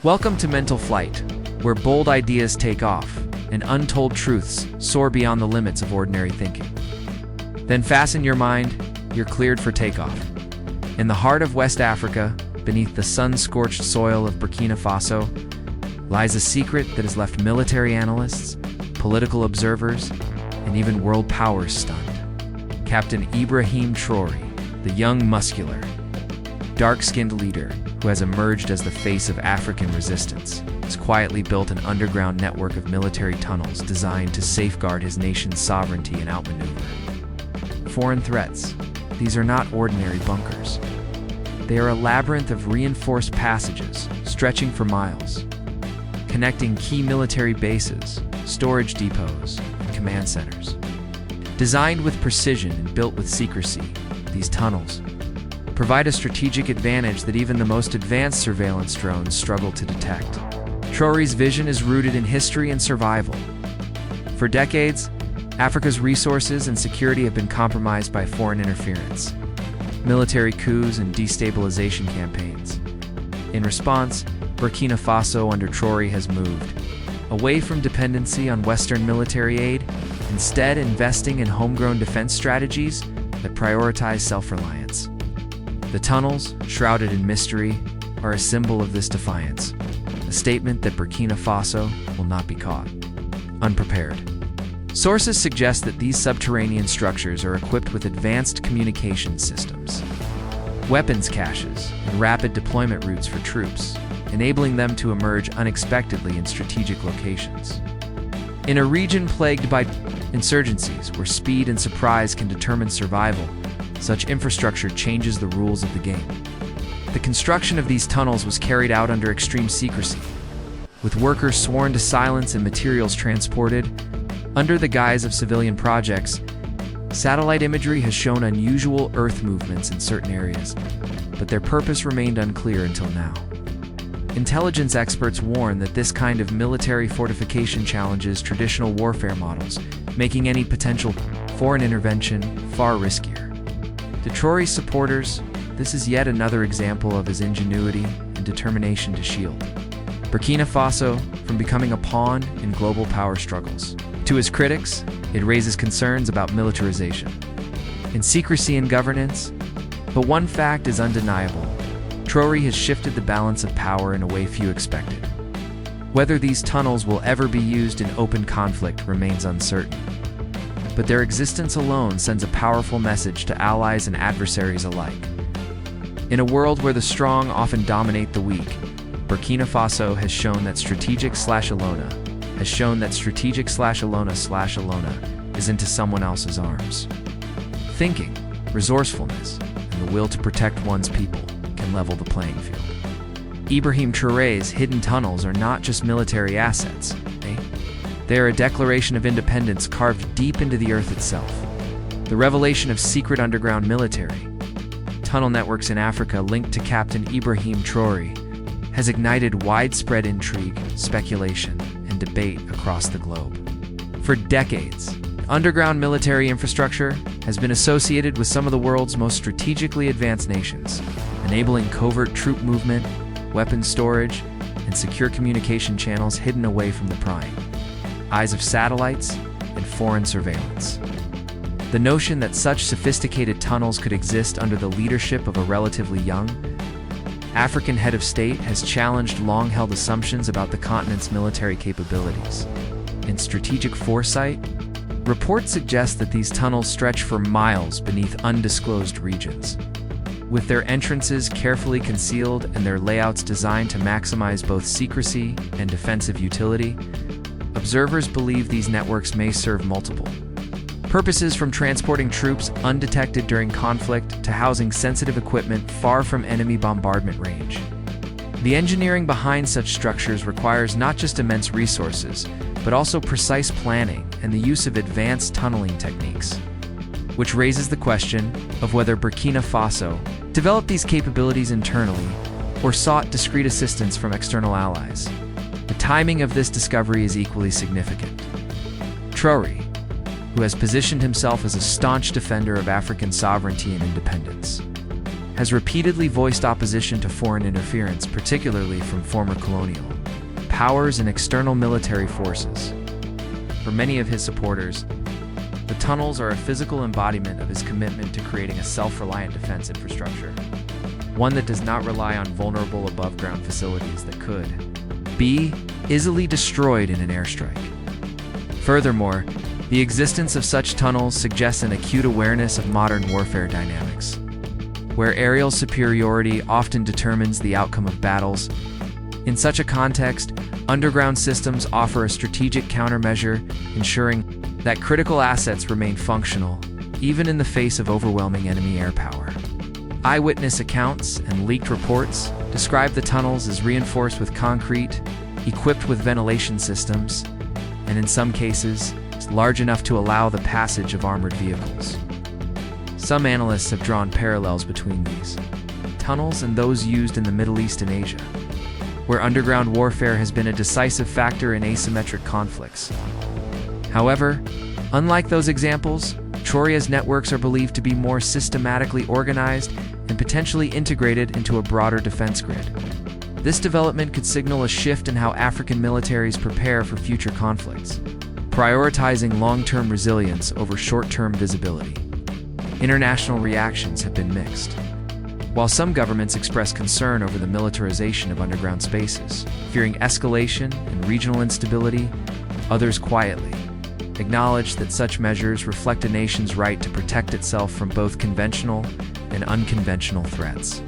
Welcome to Mental Flight, where bold ideas take off and untold truths soar beyond the limits of ordinary thinking. Then fasten your mind, you're cleared for takeoff. In the heart of West Africa, beneath the sun-scorched soil of Burkina Faso, lies a secret that has left military analysts, political observers, and even world powers stunned. Captain Ibrahim Traoré, the young, muscular, dark-skinned leader who has emerged as the face of African resistance, has quietly built an underground network of military tunnels designed to safeguard his nation's sovereignty and outmaneuver foreign threats. These are not ordinary bunkers. They are a labyrinth of reinforced passages stretching for miles, connecting key military bases, storage depots, and command centers. Designed with precision and built with secrecy, these tunnels provide a strategic advantage that even the most advanced surveillance drones struggle to detect. Traoré's vision is rooted in history and survival. For decades, Africa's resources and security have been compromised by foreign interference, military coups, and destabilization campaigns. In response, Burkina Faso under Traoré has moved away from dependency on Western military aid, instead investing in homegrown defense strategies that prioritize self-reliance. The tunnels, shrouded in mystery, are a symbol of this defiance, a statement that Burkina Faso will not be caught unprepared. Sources suggest that these subterranean structures are equipped with advanced communication systems, weapons caches, and rapid deployment routes for troops, enabling them to emerge unexpectedly in strategic locations. In a region plagued by insurgencies where speed and surprise can determine survival, such infrastructure changes the rules of the game. The construction of these tunnels was carried out under extreme secrecy, with workers sworn to silence and materials transported under the guise of civilian projects. Satellite imagery has shown unusual Earth movements in certain areas, but their purpose remained unclear until now. Intelligence experts warn that this kind of military fortification challenges traditional warfare models, making any potential foreign intervention far riskier. To Traoré's supporters, this is yet another example of his ingenuity and determination to shield Burkina Faso from becoming a pawn in global power struggles. To his critics, it raises concerns about militarization and secrecy in governance, but one fact is undeniable: Traoré has shifted the balance of power in a way few expected. Whether these tunnels will ever be used in open conflict remains uncertain, but their existence alone sends a powerful message to allies and adversaries alike. In a world where the strong often dominate the weak, Burkina Faso has shown that strategic/Alona is into someone else's arms. Thinking, resourcefulness, and the will to protect one's people can level the playing field. Ibrahim Traoré's hidden tunnels are not just military assets. They are a declaration of independence carved deep into the earth itself. The revelation of secret underground military tunnel networks in Africa linked to Captain Ibrahim Traoré has ignited widespread intrigue, speculation, and debate across the globe. For decades, underground military infrastructure has been associated with some of the world's most strategically advanced nations, enabling covert troop movement, weapons storage, and secure communication channels hidden away from the prying eyes of satellites and foreign surveillance. The notion that such sophisticated tunnels could exist under the leadership of a relatively young African head of state has challenged long-held assumptions about the continent's military capabilities. In strategic foresight, reports suggest that these tunnels stretch for miles beneath undisclosed regions. With their entrances carefully concealed and their layouts designed to maximize both secrecy and defensive utility, observers believe these networks may serve multiple purposes, from transporting troops undetected during conflict to housing sensitive equipment far from enemy bombardment range. The engineering behind such structures requires not just immense resources, but also precise planning and the use of advanced tunneling techniques, which raises the question of whether Burkina Faso developed these capabilities internally or sought discreet assistance from external allies. The timing of this discovery is equally significant. Traoré, who has positioned himself as a staunch defender of African sovereignty and independence, has repeatedly voiced opposition to foreign interference, particularly from former colonial powers and external military forces. For many of his supporters, the tunnels are a physical embodiment of his commitment to creating a self-reliant defense infrastructure, one that does not rely on vulnerable above-ground facilities that could be easily destroyed in an airstrike. Furthermore, the existence of such tunnels suggests an acute awareness of modern warfare dynamics, where aerial superiority often determines the outcome of battles. In such a context, underground systems offer a strategic countermeasure, ensuring that critical assets remain functional, even in the face of overwhelming enemy air power. Eyewitness accounts and leaked reports describe the tunnels as reinforced with concrete, equipped with ventilation systems, and in some cases, large enough to allow the passage of armored vehicles. Some analysts have drawn parallels between these tunnels and those used in the Middle East and Asia, where underground warfare has been a decisive factor in asymmetric conflicts. However, unlike those examples, Traoré's networks are believed to be more systematically organized and potentially integrated into a broader defense grid. This development could signal a shift in how African militaries prepare for future conflicts, prioritizing long-term resilience over short-term visibility. International reactions have been mixed. While some governments express concern over the militarization of underground spaces, fearing escalation and regional instability, others quietly acknowledge that such measures reflect a nation's right to protect itself from both conventional and unconventional threats.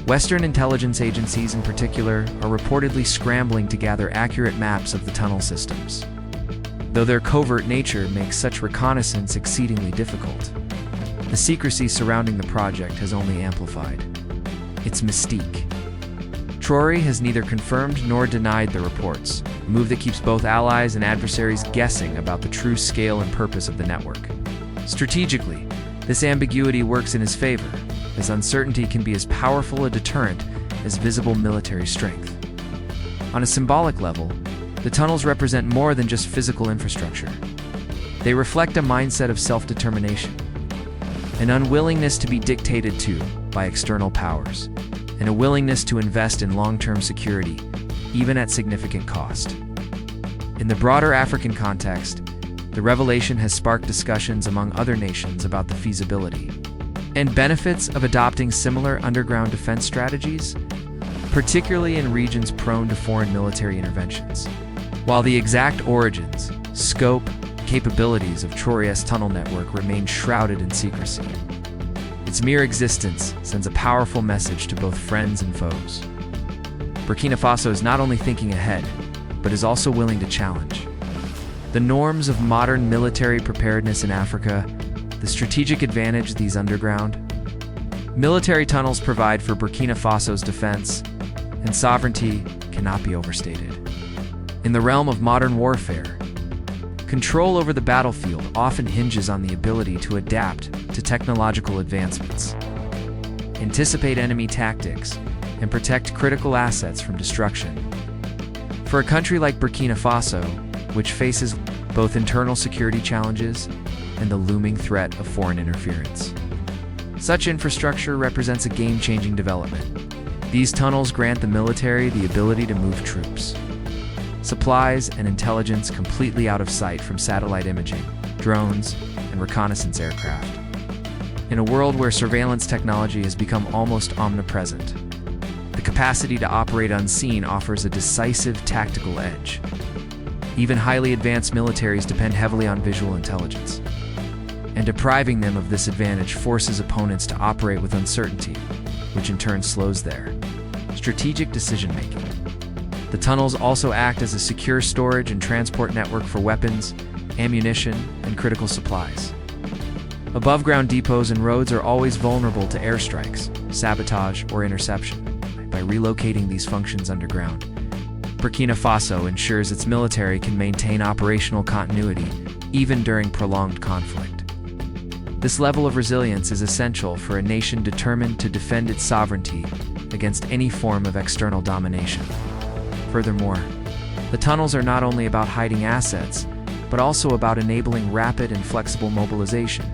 Western intelligence agencies in particular are reportedly scrambling to gather accurate maps of the tunnel systems, though their covert nature makes such reconnaissance exceedingly difficult. The secrecy surrounding the project has only amplified its mystique. Traoré has neither confirmed nor denied the reports, a move that keeps both allies and adversaries guessing about the true scale and purpose of the network. Strategically, this ambiguity works in his favor, as uncertainty can be as powerful a deterrent as visible military strength. On a symbolic level, the tunnels represent more than just physical infrastructure. They reflect a mindset of self-determination, an unwillingness to be dictated to by external powers, and a willingness to invest in long-term security, even at significant cost. In the broader African context, the revelation has sparked discussions among other nations about the feasibility and benefits of adopting similar underground defense strategies, particularly in regions prone to foreign military interventions. While the exact origins, scope, capabilities of Traoré's tunnel network remain shrouded in secrecy, its mere existence sends a powerful message to both friends and foes. Burkina Faso is not only thinking ahead, but is also willing to challenge the norms of modern military preparedness in Africa. The strategic advantage these underground military tunnels provide for Burkina Faso's defense and sovereignty cannot be overstated. In the realm of modern warfare, control over the battlefield often hinges on the ability to adapt to technological advancements, anticipate enemy tactics, and protect critical assets from destruction. For a country like Burkina Faso, which faces both internal security challenges and the looming threat of foreign interference, such infrastructure represents a game-changing development. These tunnels grant the military the ability to move troops, supplies, and intelligence completely out of sight from satellite imaging, drones, and reconnaissance aircraft. In a world where surveillance technology has become almost omnipresent, the capacity to operate unseen offers a decisive tactical edge. Even highly advanced militaries depend heavily on visual intelligence, and depriving them of this advantage forces opponents to operate with uncertainty, which in turn slows their strategic decision-making. The tunnels also act as a secure storage and transport network for weapons, ammunition, and critical supplies. Above-ground depots and roads are always vulnerable to airstrikes, sabotage, or interception. By relocating these functions underground, Burkina Faso ensures its military can maintain operational continuity even during prolonged conflict. This level of resilience is essential for a nation determined to defend its sovereignty against any form of external domination. Furthermore, the tunnels are not only about hiding assets, but also about enabling rapid and flexible mobilization.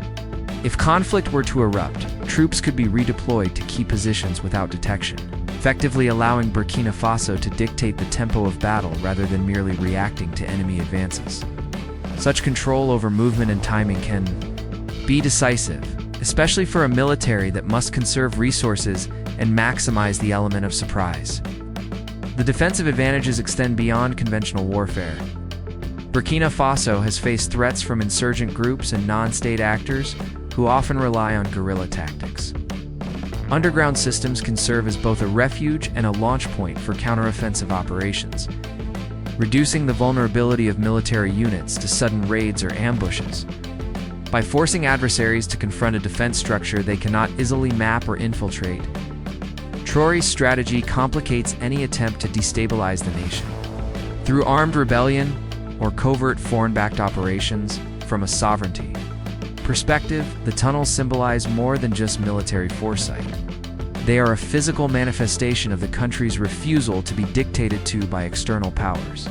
If conflict were to erupt, troops could be redeployed to key positions without detection, effectively allowing Burkina Faso to dictate the tempo of battle rather than merely reacting to enemy advances. Such control over movement and timing can be decisive, especially for a military that must conserve resources and maximize the element of surprise. The defensive advantages extend beyond conventional warfare. Burkina Faso has faced threats from insurgent groups and non-state actors who often rely on guerrilla tactics. Underground systems can serve as both a refuge and a launch point for counteroffensive operations, reducing the vulnerability of military units to sudden raids or ambushes. By forcing adversaries to confront a defense structure they cannot easily map or infiltrate, Traoré's strategy complicates any attempt to destabilize the nation. Through armed rebellion or covert foreign-backed operations from a sovereignty perspective, the tunnels symbolize more than just military foresight. They are a physical manifestation of the country's refusal to be dictated to by external powers.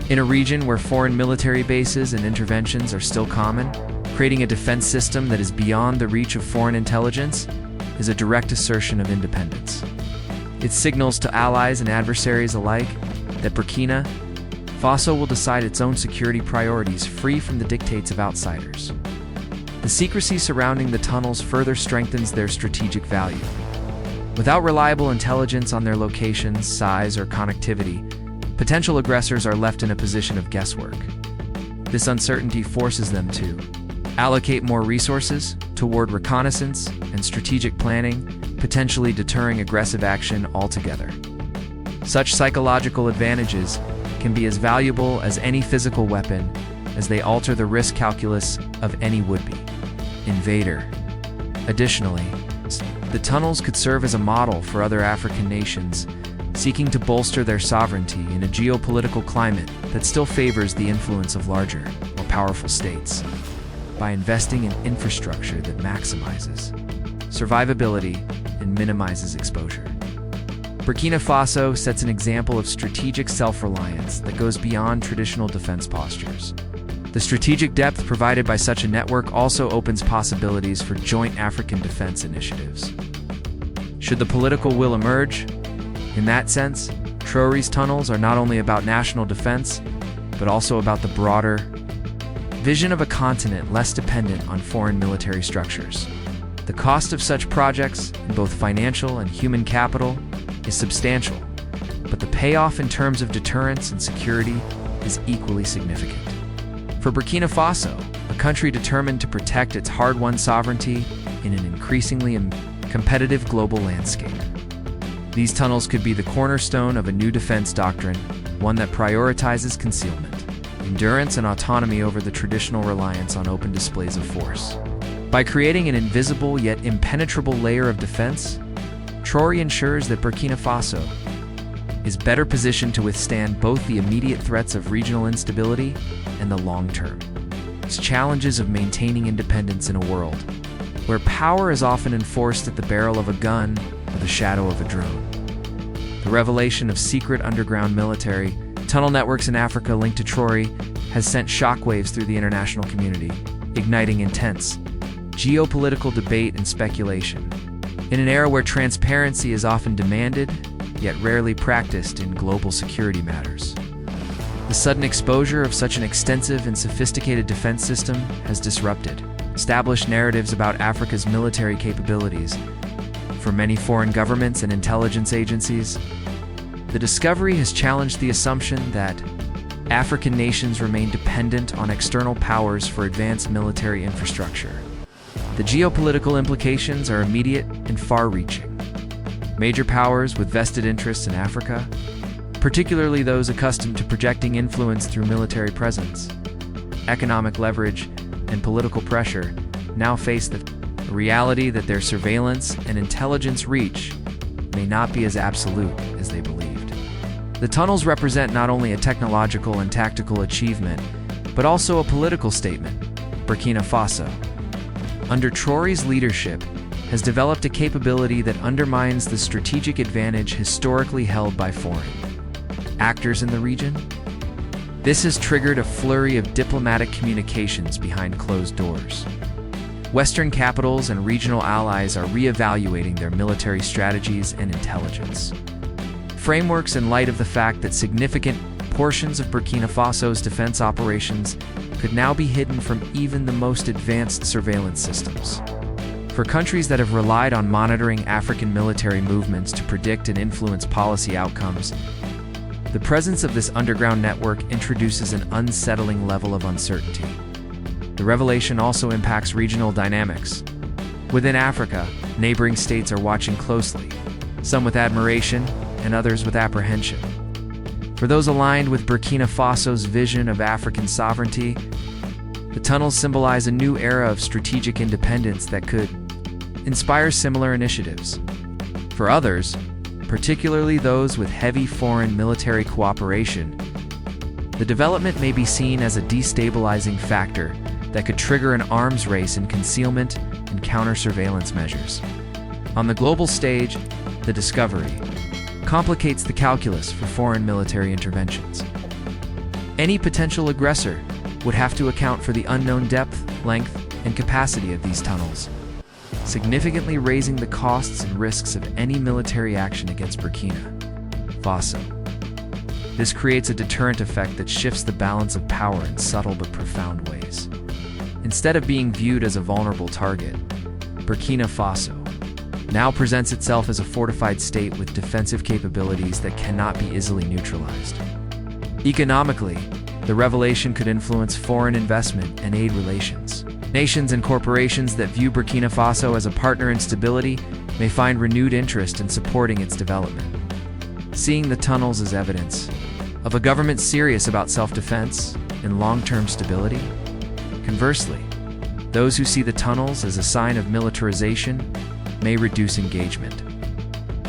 In a region where foreign military bases and interventions are still common, creating a defense system that is beyond the reach of foreign intelligence is a direct assertion of independence. It signals to allies and adversaries alike that Burkina Faso will decide its own security priorities free from the dictates of outsiders. The secrecy surrounding the tunnels further strengthens their strategic value. Without reliable intelligence on their locations, size, or connectivity, potential aggressors are left in a position of guesswork. This uncertainty forces them to allocate more resources toward reconnaissance and strategic planning, potentially deterring aggressive action altogether. Such psychological advantages can be as valuable as any physical weapon, as they alter the risk calculus of any would-be invader. Additionally, the tunnels could serve as a model for other African nations seeking to bolster their sovereignty in a geopolitical climate that still favors the influence of larger, more powerful states. By investing in infrastructure that maximizes survivability and minimizes exposure, Burkina Faso sets an example of strategic self-reliance that goes beyond traditional defense postures. The strategic depth provided by such a network also opens possibilities for joint African defense initiatives. Should the political will emerge? In that sense, Traoré's tunnels are not only about national defense, but also about the broader vision of a continent less dependent on foreign military structures. The cost of such projects, in both financial and human capital, is substantial, but the payoff in terms of deterrence and security is equally significant. For Burkina Faso, a country determined to protect its hard-won sovereignty in an increasingly competitive global landscape, these tunnels could be the cornerstone of a new defense doctrine, one that prioritizes concealment, endurance, and autonomy over the traditional reliance on open displays of force. By creating an invisible yet impenetrable layer of defense, Traoré ensures that Burkina Faso is better positioned to withstand both the immediate threats of regional instability and the long-term challenges of maintaining independence in a world where power is often enforced at the barrel of a gun or the shadow of a drone. The revelation of secret underground military tunnel networks in Africa linked to Traoré has sent shockwaves through the international community, igniting intense geopolitical debate and speculation. In an era where transparency is often demanded, yet rarely practiced in global security matters, the sudden exposure of such an extensive and sophisticated defense system has disrupted established narratives about Africa's military capabilities. For many foreign governments and intelligence agencies, the discovery has challenged the assumption that African nations remain dependent on external powers for advanced military infrastructure. The geopolitical implications are immediate and far-reaching. Major powers with vested interests in Africa, particularly those accustomed to projecting influence through military presence, economic leverage, and political pressure, now face the reality that their surveillance and intelligence reach may not be as absolute as they believed. The tunnels represent not only a technological and tactical achievement, but also a political statement. Burkina Faso, under Traoré's leadership, has developed a capability that undermines the strategic advantage historically held by foreign actors in the region. This has triggered a flurry of diplomatic communications behind closed doors. Western capitals and regional allies are re-evaluating their military strategies and intelligence frameworks in light of the fact that significant portions of Burkina Faso's defense operations could now be hidden from even the most advanced surveillance systems. For countries that have relied on monitoring African military movements to predict and influence policy outcomes, the presence of this underground network introduces an unsettling level of uncertainty. The revelation also impacts regional dynamics. Within Africa, neighboring states are watching closely, some with admiration and others with apprehension. For those aligned with Burkina Faso's vision of African sovereignty, the tunnels symbolize a new era of strategic independence that could inspire similar initiatives. For others, particularly those with heavy foreign military cooperation, the development may be seen as a destabilizing factor that could trigger an arms race in concealment and counter-surveillance measures. On the global stage, the discovery complicates the calculus for foreign military interventions. Any potential aggressor would have to account for the unknown depth, length, and capacity of these tunnels, significantly raising the costs and risks of any military action against Burkina Faso. This creates a deterrent effect that shifts the balance of power in subtle but profound ways. Instead of being viewed as a vulnerable target, Burkina Faso now presents itself as a fortified state with defensive capabilities that cannot be easily neutralized. Economically, the revelation could influence foreign investment and aid relations. Nations and corporations that view Burkina Faso as a partner in stability may find renewed interest in supporting its development, seeing the tunnels as evidence of a government serious about self-defense and long-term stability. Conversely, those who see the tunnels as a sign of militarization may reduce engagement.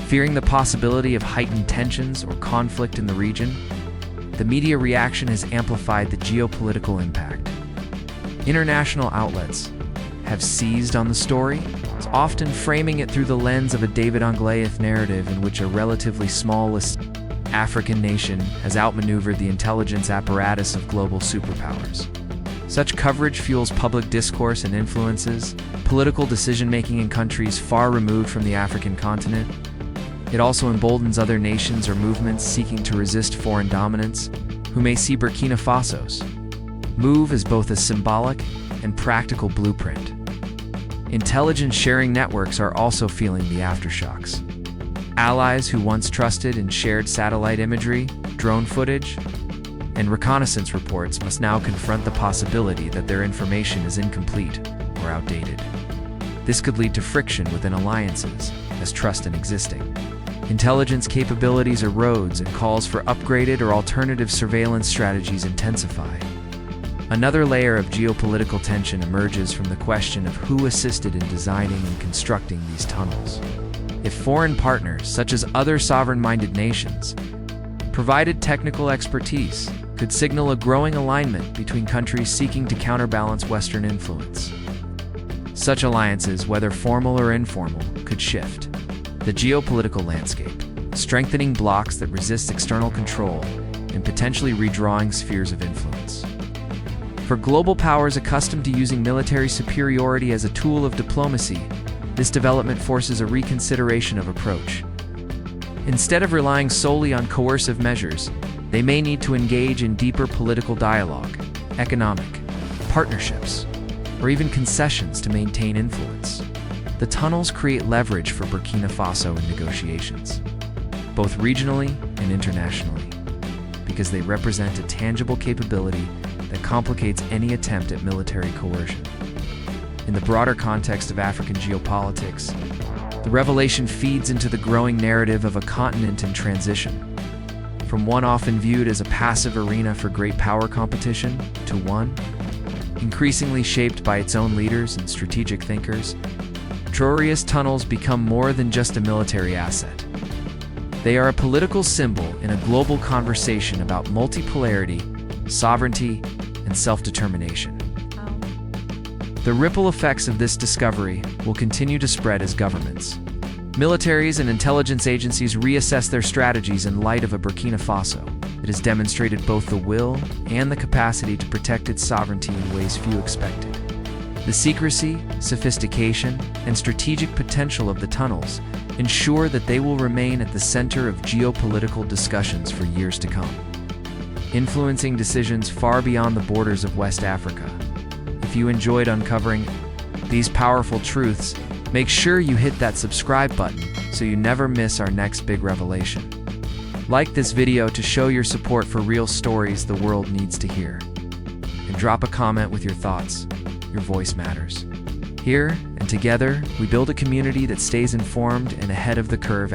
Fearing the possibility of heightened tensions or conflict in the region, the media reaction has amplified the geopolitical impact. International outlets have seized on the story, often framing it through the lens of a David Goliath narrative in which a relatively small African nation has outmaneuvered the intelligence apparatus of global superpowers. Such coverage fuels public discourse and influences political decision-making in countries far removed from the African continent. It also emboldens other nations or movements seeking to resist foreign dominance, who may see Burkina Faso's move as both a symbolic and practical blueprint. Intelligence sharing networks are also feeling the aftershocks. Allies who once trusted in shared satellite imagery, drone footage, and reconnaissance reports must now confront the possibility that their information is incomplete or outdated. This could lead to friction within alliances, as trust in existing intelligence capabilities erodes and calls for upgraded or alternative surveillance strategies intensify. Another layer of geopolitical tension emerges from the question of who assisted in designing and constructing these tunnels. If foreign partners, such as other sovereign-minded nations, provided technical expertise, could signal a growing alignment between countries seeking to counterbalance Western influence. Such alliances, whether formal or informal, could shift the geopolitical landscape, strengthening blocs that resist external control and potentially redrawing spheres of influence. For global powers accustomed to using military superiority as a tool of diplomacy, this development forces a reconsideration of approach. Instead of relying solely on coercive measures, they may need to engage in deeper political dialogue, economic partnerships, or even concessions to maintain influence. The tunnels create leverage for Burkina Faso in negotiations, both regionally and internationally, because they represent a tangible capability that complicates any attempt at military coercion. In the broader context of African geopolitics, the revelation feeds into the growing narrative of a continent in transition, from one often viewed as a passive arena for great power competition to one increasingly shaped by its own leaders and strategic thinkers. Traoré's tunnels become more than just a military asset. They are a political symbol in a global conversation about multipolarity, sovereignty, and self-determination. The ripple effects of this discovery will continue to spread as governments, militaries, and intelligence agencies reassess their strategies in light of a Burkina Faso that has demonstrated both the will and the capacity to protect its sovereignty in ways few expected. The secrecy, sophistication, and strategic potential of the tunnels ensure that they will remain at the center of geopolitical discussions for years to come, influencing decisions far beyond the borders of West Africa. If you enjoyed uncovering these powerful truths, make sure you hit that subscribe button so you never miss our next big revelation. Like this video to show your support for real stories the world needs to hear. And drop a comment with your thoughts. Your voice matters. Here and together, we build a community that stays informed and ahead of the curve.